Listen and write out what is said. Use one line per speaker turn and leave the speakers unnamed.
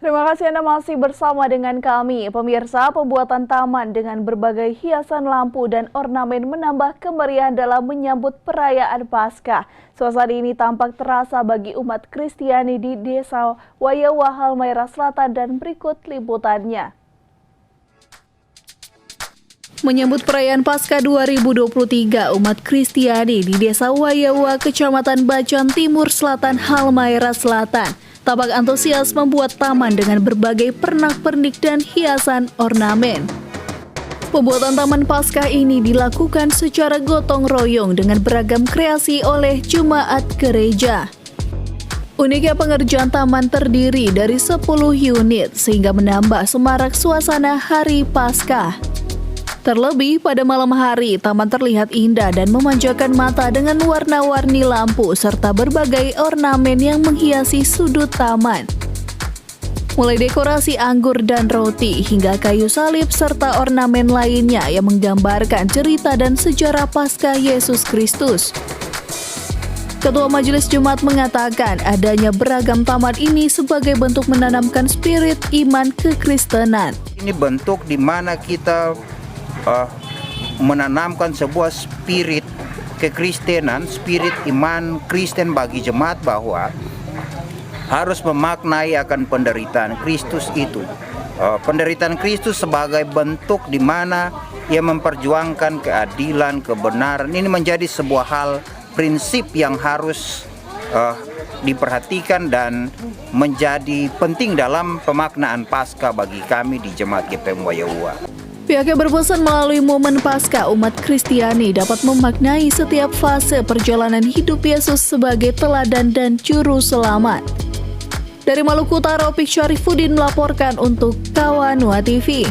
Terima kasih Anda masih bersama dengan kami. Pemirsa, pembuatan taman dengan berbagai hiasan lampu dan ornamen menambah kemeriahan dalam menyambut perayaan Paskah. Suasana ini tampak terasa bagi umat Kristiani di Desa Wayewa, Halmahera Selatan, dan berikut liputannya. Menyambut perayaan Paskah 2023, umat Kristiani di Desa Wayewa, Kecamatan Bacan Timur Selatan, Halmahera Selatan tampak antusias membuat taman dengan berbagai pernak-pernik dan hiasan ornamen. Pembuatan Taman Paskah ini dilakukan secara gotong royong dengan beragam kreasi oleh jemaat gereja. Uniknya pengerjaan taman terdiri dari 10 unit sehingga menambah semarak suasana Hari Paskah. Terlebih pada malam hari, taman terlihat indah dan memanjakan mata dengan warna-warni lampu serta berbagai ornamen yang menghiasi sudut taman. Mulai dekorasi anggur dan roti hingga kayu salib serta ornamen lainnya yang menggambarkan cerita dan sejarah Paskah Yesus Kristus. Ketua Majelis Jemaat mengatakan adanya beragam taman ini sebagai bentuk menanamkan spirit iman kekristenan.
Ini bentuk di mana kita menanamkan sebuah spirit kekristenan, spirit iman Kristen bagi jemaat bahwa harus memaknai akan penderitaan Kristus itu. Penderitaan Kristus sebagai bentuk di mana ia memperjuangkan keadilan, kebenaran. Ini menjadi sebuah hal prinsip yang harus diperhatikan dan menjadi penting dalam pemaknaan Paskah bagi kami di Jemaat GPM Wayewa.
Pihaknya berpesan melalui momen Paskah, umat Kristiani dapat memaknai setiap fase perjalanan hidup Yesus sebagai teladan dan juru selamat. Dari Maluku Utara, Opik Syarifuddin melaporkan untuk Kawanua TV.